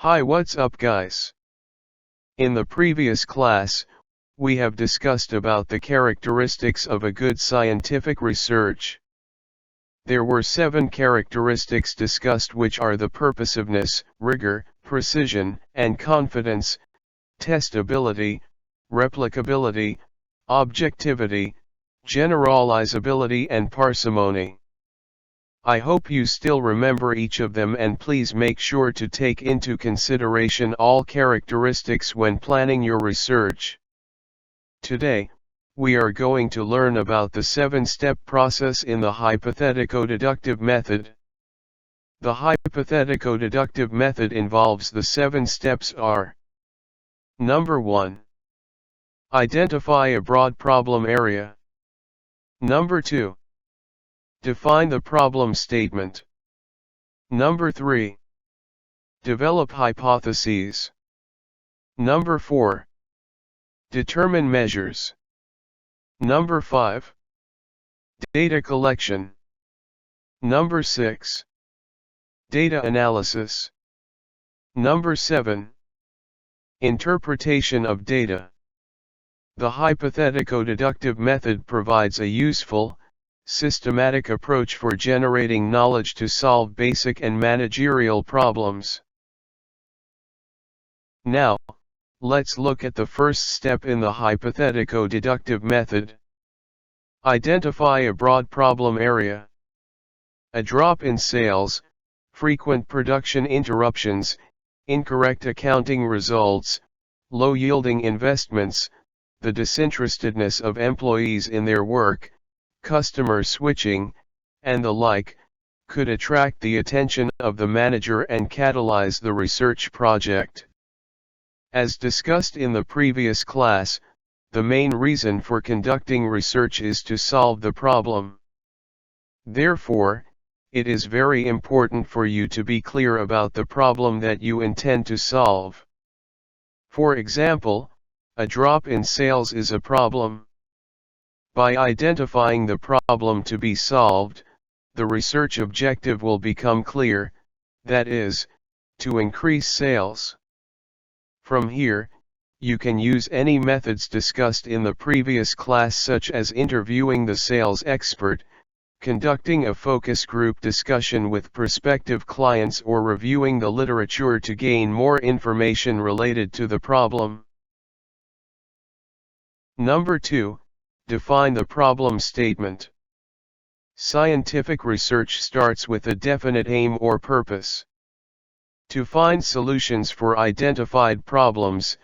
Hi, what's up guys? In the previous class, we have discussed about the characteristics of a good scientific research. There were 7 characteristics discussed, which are the purposiveness, rigor, precision, and confidence, testability, replicability, objectivity, generalizability and parsimony. I hope you still remember each of them, and please make sure to take into consideration all characteristics when planning your research. Today, we are going to learn about the 7-step process in the hypothetico-deductive method. The hypothetico-deductive method involves the 7 steps are: Number 1. Identify a broad problem area. Number 2. Define the problem statement. Number 3. Develop hypotheses. Number 4. Determine measures. Number 5. Data collection. Number 6. Data analysis. Number 7. Interpretation of data. The hypothetico-deductive method provides a useful, systematic approach for generating knowledge to solve basic and managerial problems. Now, let's look at the first step in the hypothetico-deductive method. Identify a broad problem area. A drop in sales, frequent production interruptions, incorrect accounting results, low-yielding investments, the disinterestedness of employees in their work, customer switching, and the like, could attract the attention of the manager and catalyze the research project. As discussed in the previous class, the main reason for conducting research is to solve the problem. Therefore, it is very important for you to be clear about the problem that you intend to solve. For example, a drop in sales is a problem. By identifying the problem to be solved, the research objective will become clear, that is, to increase sales. From here, you can use any methods discussed in the previous class, such as interviewing the sales expert, conducting a focus group discussion with prospective clients, or reviewing the literature to gain more information related to the problem. Number 2. Define the problem statement. Scientific research starts with a definite aim or purpose. To find solutions for identified problems,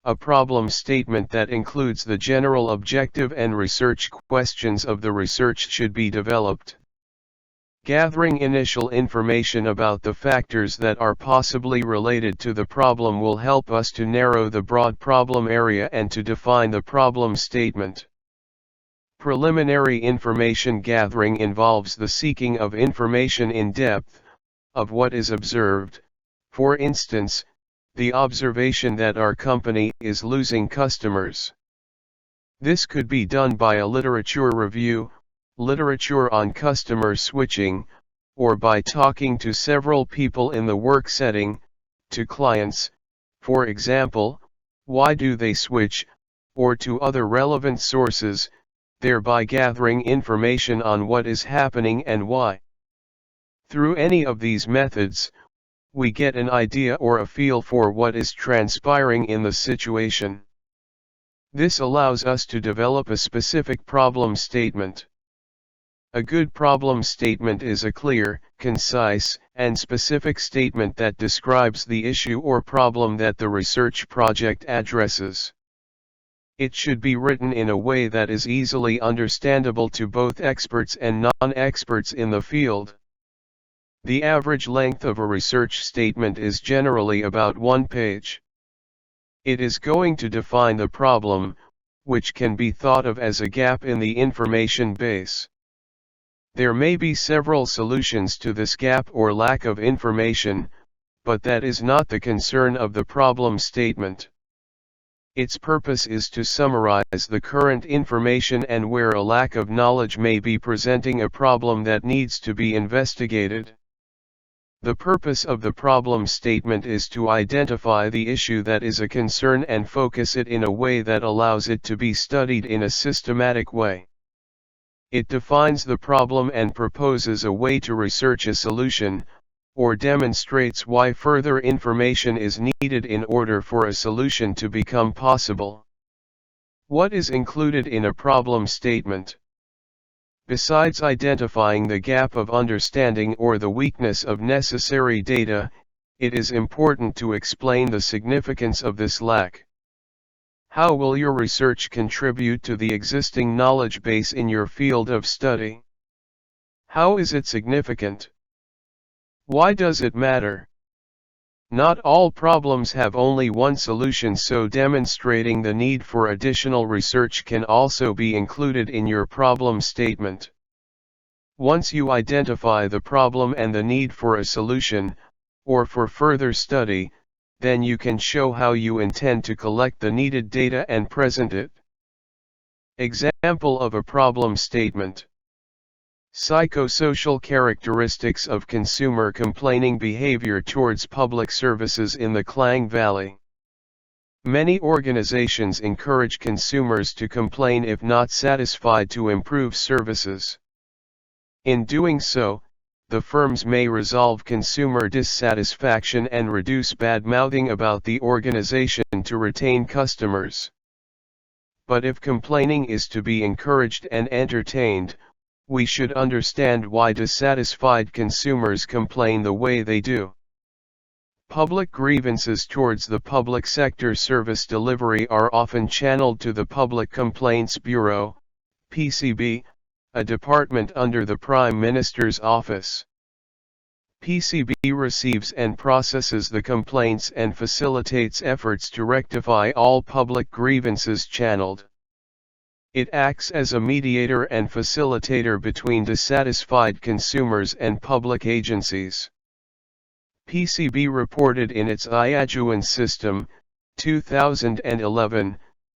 a problem statement that includes the general objective and research questions of the research should be developed. Gathering initial information about the factors that are possibly related to the problem will help us to narrow the broad problem area and to define the problem statement. Preliminary information gathering involves the seeking of information in depth, of what is observed, for instance, the observation that our company is losing customers. This could be done by a literature review, literature on customer switching, or by talking to several people in the work setting, to clients, for example, why do they switch, or to other relevant sources, thereby gathering information on what is happening and why. Through any of these methods, we get an idea or a feel for what is transpiring in the situation. This allows us to develop a specific problem statement. A good problem statement is a clear, concise, and specific statement that describes the issue or problem that the research project addresses. It should be written in a way that is easily understandable to both experts and non-experts in the field. The average length of a research statement is generally about 1 page. It is going to define the problem, which can be thought of as a gap in the information base. There may be several solutions to this gap or lack of information, but that is not the concern of the problem statement. Its purpose is to summarize the current information and where a lack of knowledge may be presenting a problem that needs to be investigated. The purpose of the problem statement is to identify the issue that is a concern and focus it in a way that allows it to be studied in a systematic way. It defines the problem and proposes a way to research a solution, or demonstrates why further information is needed in order for a solution to become possible. What is included in a problem statement? Besides identifying the gap of understanding or the weakness of necessary data, it is important to explain the significance of this lack. How will your research contribute to the existing knowledge base in your field of study? How is it significant? Why does it matter? Not all problems have only one solution, so demonstrating the need for additional research can also be included in your problem statement. Once you identify the problem and the need for a solution, or for further study, then you can show how you intend to collect the needed data and present it. Example of a problem statement. Psychosocial characteristics of consumer complaining behavior towards public services in the Klang Valley. Many organizations encourage consumers to complain if not satisfied to improve services. In doing so, the firms may resolve consumer dissatisfaction and reduce bad-mouthing about the organization to retain customers. But if complaining is to be encouraged and entertained, we should understand why dissatisfied consumers complain the way they do. Public grievances towards the public sector service delivery are often channeled to the Public Complaints Bureau, PCB, a department under the Prime Minister's office. PCB receives and processes the complaints and facilitates efforts to rectify all public grievances channeled. It acts as a mediator and facilitator between dissatisfied consumers and public agencies. PCB reported in its IAJUAN system, 2011,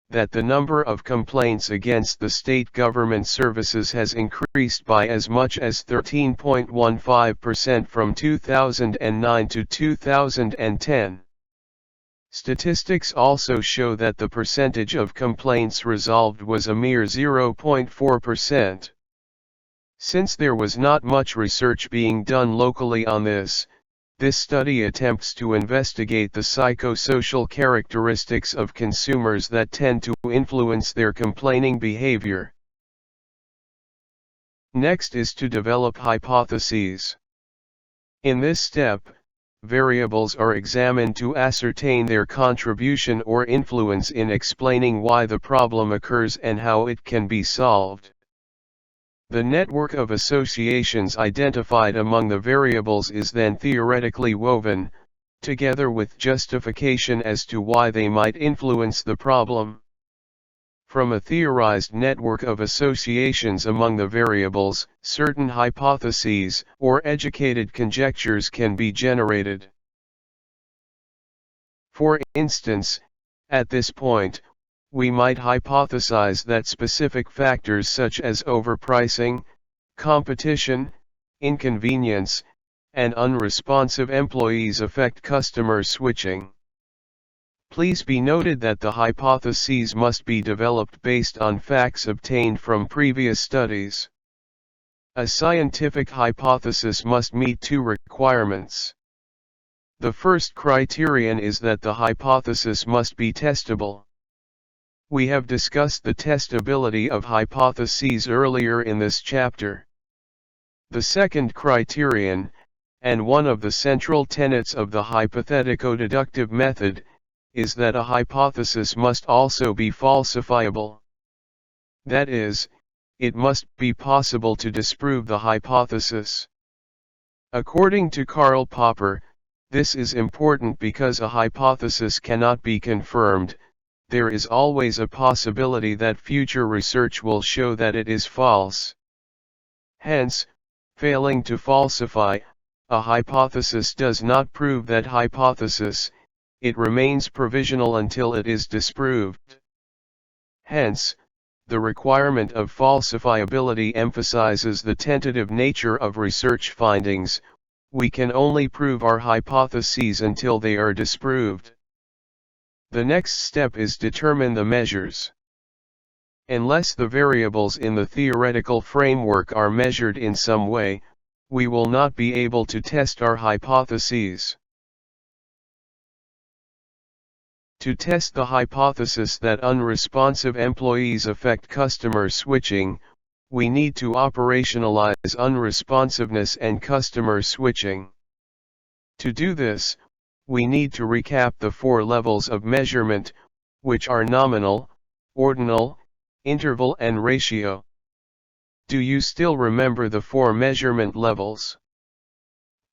that the number of complaints against the state government services has increased by as much as 13.15% from 2009 to 2010. Statistics also show that the percentage of complaints resolved was a mere 0.4%. Since there was not much research being done locally on this study attempts to investigate the psychosocial characteristics of consumers that tend to influence their complaining behavior. Next is to develop hypotheses. In this step, variables are examined to ascertain their contribution or influence in explaining why the problem occurs and how it can be solved. The network of associations identified among the variables is then theoretically woven, together with justification as to why they might influence the problem. From a theorized network of associations among the variables, certain hypotheses or educated conjectures can be generated. For instance, at this point, we might hypothesize that specific factors such as overpricing, competition, inconvenience, and unresponsive employees affect customer switching. Please be noted that the hypotheses must be developed based on facts obtained from previous studies. A scientific hypothesis must meet two requirements. The first criterion is that the hypothesis must be testable. We have discussed the testability of hypotheses earlier in this chapter. The second criterion, and one of the central tenets of the hypothetico deductive method, is that a hypothesis must also be falsifiable. That is, it must be possible to disprove the hypothesis. According to Karl Popper, this is important because a hypothesis cannot be confirmed. There is always a possibility that future research will show that it is false. Hence, failing to falsify a hypothesis does not prove that hypothesis, it remains provisional until it is disproved. Hence, the requirement of falsifiability emphasizes the tentative nature of research findings, We can only prove our hypotheses until they are disproved. The next step is determine the measures. Unless the variables in the theoretical framework are measured in some way, we will not be able to test our hypotheses. To test the hypothesis that unresponsive employees affect customer switching, we need to operationalize unresponsiveness and customer switching. To do this, we need to recap the 4 levels of measurement, which are nominal, ordinal, interval and ratio. Do you still remember the 4 measurement levels?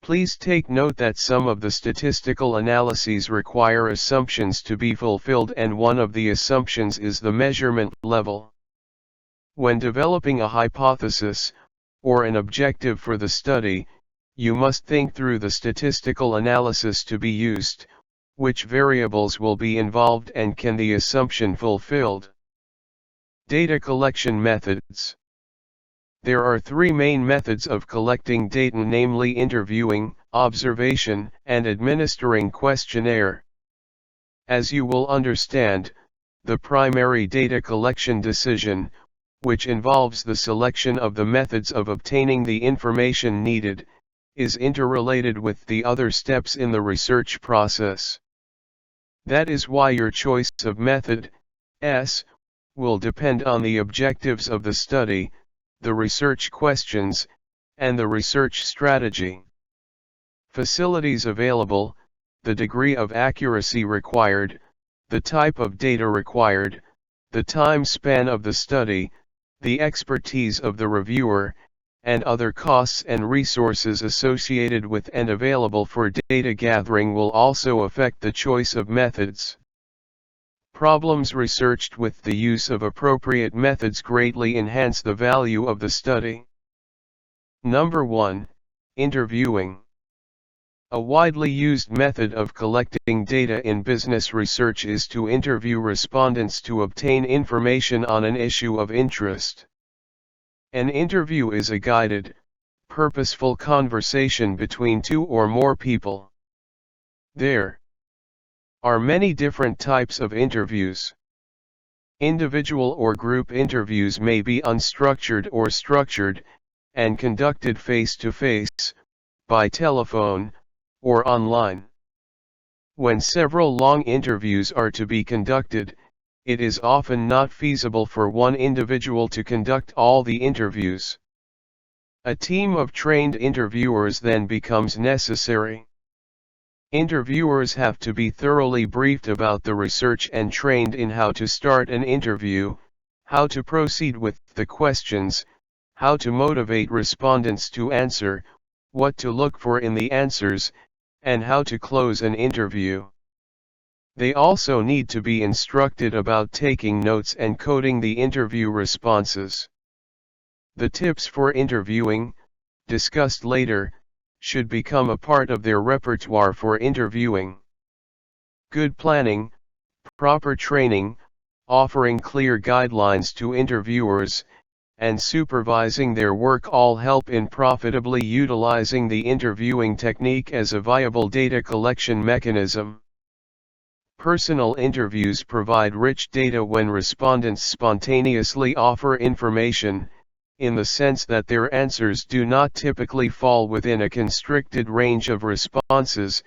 Please take note that some of the statistical analyses require assumptions to be fulfilled, and one of the assumptions is the measurement level. When developing a hypothesis, or an objective for the study, you must think through the statistical analysis to be used, which variables will be involved, and can the assumption fulfilled. Data collection methods. There are 3 main methods of collecting data, namely interviewing, observation, and administering questionnaire. As you will understand, the primary data collection decision, which involves the selection of the methods of obtaining the information needed, is interrelated with the other steps in the research process. That is why your choice of method, S, will depend on the objectives of the study, the research questions, and the research strategy. Facilities available, the degree of accuracy required, the type of data required, the time span of the study, the expertise of the reviewer, and other costs and resources associated with and available for data gathering will also affect the choice of methods. Problems researched with the use of appropriate methods greatly enhance the value of the study. Number 1. Interviewing. A widely used method of collecting data in business research is to interview respondents to obtain information on an issue of interest. An interview is a guided, purposeful conversation between 2 or more people. There are many different types of interviews. Individual or group interviews may be unstructured or structured, and conducted face-to-face, by telephone, or online. When several long interviews are to be conducted, it is often not feasible for one individual to conduct all the interviews. A team of trained interviewers then becomes necessary. Interviewers have to be thoroughly briefed about the research and trained in how to start an interview, how to proceed with the questions, how to motivate respondents to answer, what to look for in the answers, and how to close an interview. They also need to be instructed about taking notes and coding the interview responses. The tips for interviewing, discussed later, should become a part of their repertoire for interviewing. Good planning, proper training, offering clear guidelines to interviewers, and supervising their work all help in profitably utilizing the interviewing technique as a viable data collection mechanism. Personal interviews provide rich data when respondents spontaneously offer information, in the sense that their answers do not typically fall within a constricted range of responses,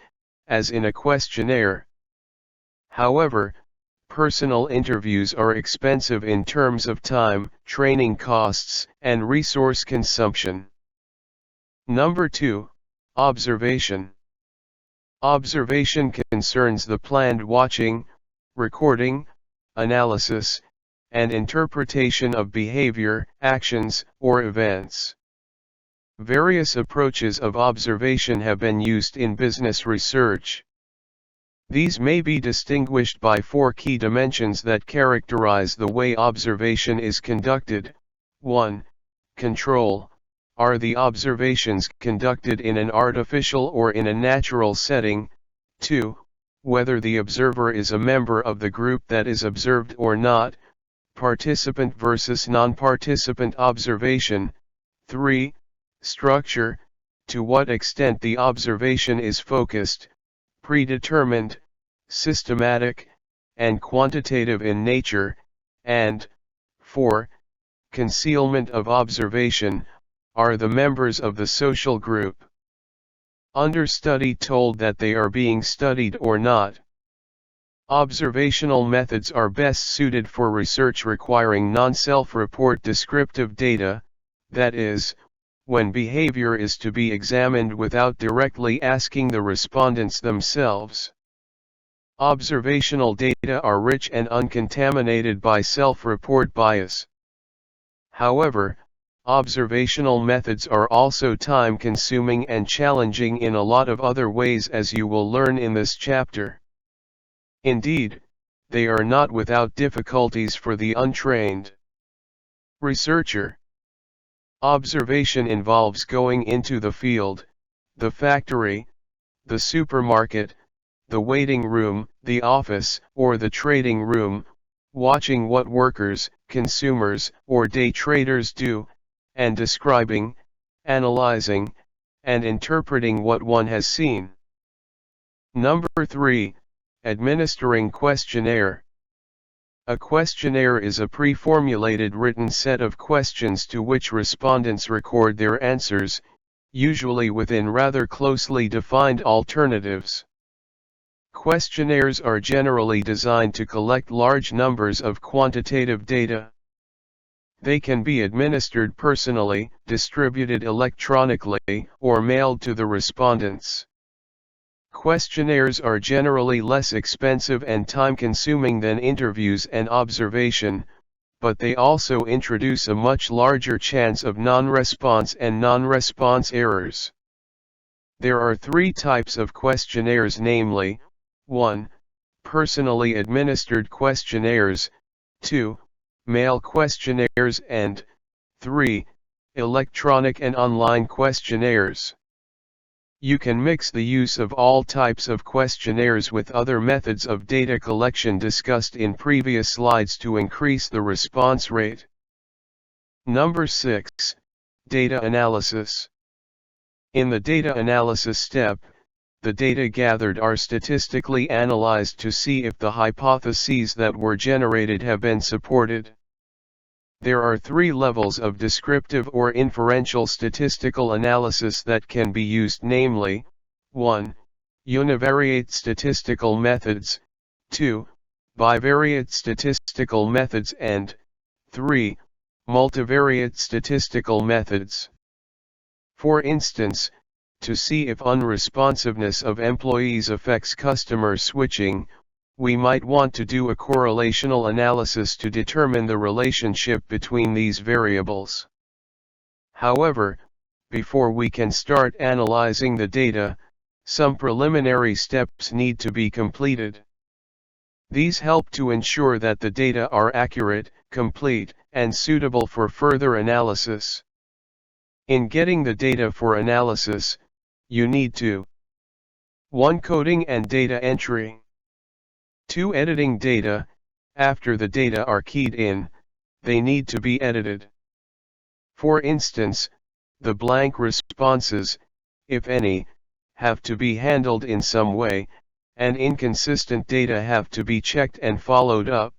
as in a questionnaire. However, personal interviews are expensive in terms of time, training costs, and resource consumption. Number 2. Observation. Observation concerns the planned watching, recording, analysis, and interpretation of behavior, actions, or events. Various approaches of observation have been used in business research. These may be distinguished by 4 key dimensions that characterize the way observation is conducted. 1. Control. Are the observations conducted in an artificial or in a natural setting? 2. Whether the observer is a member of the group that is observed or not. Participant versus non-participant observation. 3. Structure. to what extent the observation is focused, predetermined, systematic, and quantitative in nature, and 4. Concealment of observation, are the members of the social group understudy told that they are being studied or not? Observational methods are best suited for research requiring non-self-report descriptive data, that is, when behavior is to be examined without directly asking the respondents themselves. Observational data are rich and uncontaminated by self-report bias. However, observational methods are also time-consuming and challenging in a lot of other ways, as you will learn in this chapter. Indeed, they are not without difficulties for the untrained researcher. Observation involves going into the field, the factory, the supermarket, the waiting room, the office, or the trading room, watching what workers, consumers, or day traders do, and describing, analyzing, and interpreting what one has seen. Number 3. Administering questionnaire. A questionnaire is a pre-formulated written set of questions to which respondents record their answers, usually within rather closely defined alternatives. Questionnaires are generally designed to collect large numbers of quantitative data. They can be administered personally, distributed electronically, or mailed to the respondents. Questionnaires are generally less expensive and time-consuming than interviews and observation, but they also introduce a much larger chance of non-response and non-response errors. There are 3 types of questionnaires, namely, 1. Personally administered questionnaires, 2. Mail questionnaires, and 3. Electronic and online questionnaires. You can mix the use of all types of questionnaires with other methods of data collection discussed in previous slides to increase the response rate. Number 6. Data analysis. In the data analysis step, the data gathered are statistically analyzed to see if the hypotheses that were generated have been supported. There are 3 levels of descriptive or inferential statistical analysis that can be used, namely, 1. Univariate statistical methods, 2. Bivariate statistical methods, and 3. Multivariate statistical methods. For instance, to see if unresponsiveness of employees affects customer switching, we might want to do a correlational analysis to determine the relationship between these variables. However, before we can start analyzing the data, some preliminary steps need to be completed. These help to ensure that the data are accurate, complete, and suitable for further analysis. In getting the data for analysis, you need to 1. Coding and data entry. 2. Editing data. After the data are keyed in, they need to be edited. For instance, the blank responses, if any, have to be handled in some way, and inconsistent data have to be checked and followed up.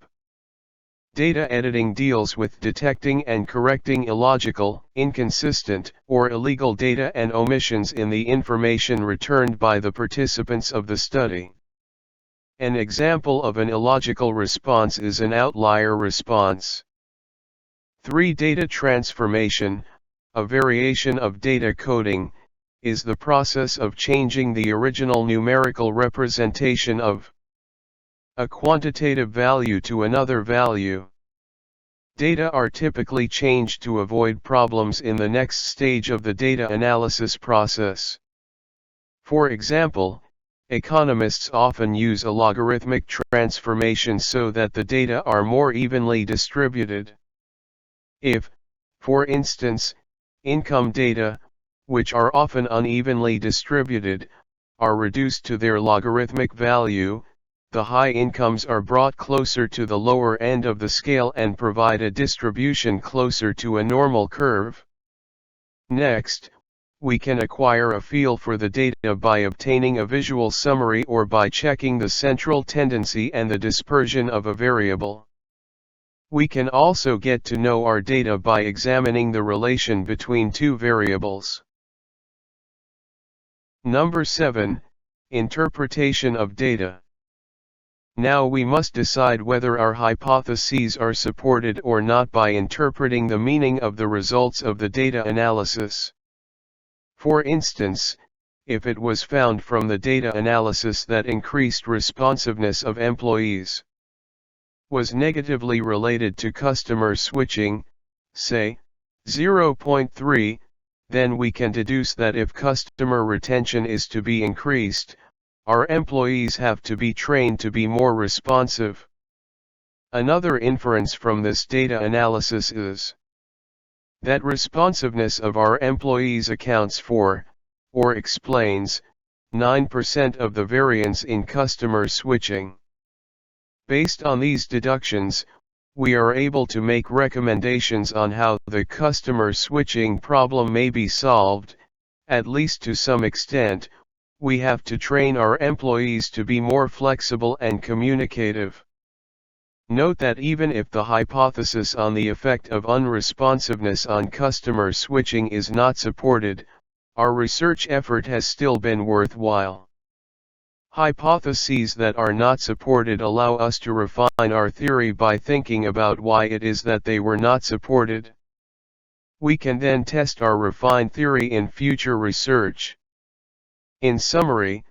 Data editing deals with detecting and correcting illogical, inconsistent, or illegal data and omissions in the information returned by the participants of the study. An example of an illogical response is an outlier response. 3. Data transformation, a variation of data coding, is the process of changing the original numerical representation of a quantitative value to another value. Data are typically changed to avoid problems in the next stage of the data analysis process. For example, economists often use a logarithmic transformation so that the data are more evenly distributed. If, for instance, income data, which are often unevenly distributed, are reduced to their logarithmic value, the high incomes are brought closer to the lower end of the scale and provide a distribution closer to a normal curve. Next, we can acquire a feel for the data by obtaining a visual summary or by checking the central tendency and the dispersion of a variable. We can also get to know our data by examining the relation between two variables. Number 7. Interpretation of data. Now we must decide whether our hypotheses are supported or not by interpreting the meaning of the results of the data analysis. For instance, if it was found from the data analysis that increased responsiveness of employees was negatively related to customer switching, say, 0.3, then we can deduce that if customer retention is to be increased, our employees have to be trained to be more responsive. Another inference from this data analysis is that responsiveness of our employees accounts for, or explains, 9% of the variance in customer switching. Based on these deductions, we are able to make recommendations on how the customer switching problem may be solved. At least to some extent, we have to train our employees to be more flexible and communicative. Note that even if the hypothesis on the effect of unresponsiveness on customer switching is not supported, our research effort has still been worthwhile. Hypotheses that are not supported allow us to refine our theory by thinking about why it is that they were not supported. We can then test our refined theory in future research. In summary,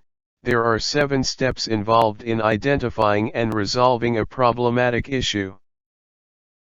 there are 7 steps involved in identifying and resolving a problematic issue.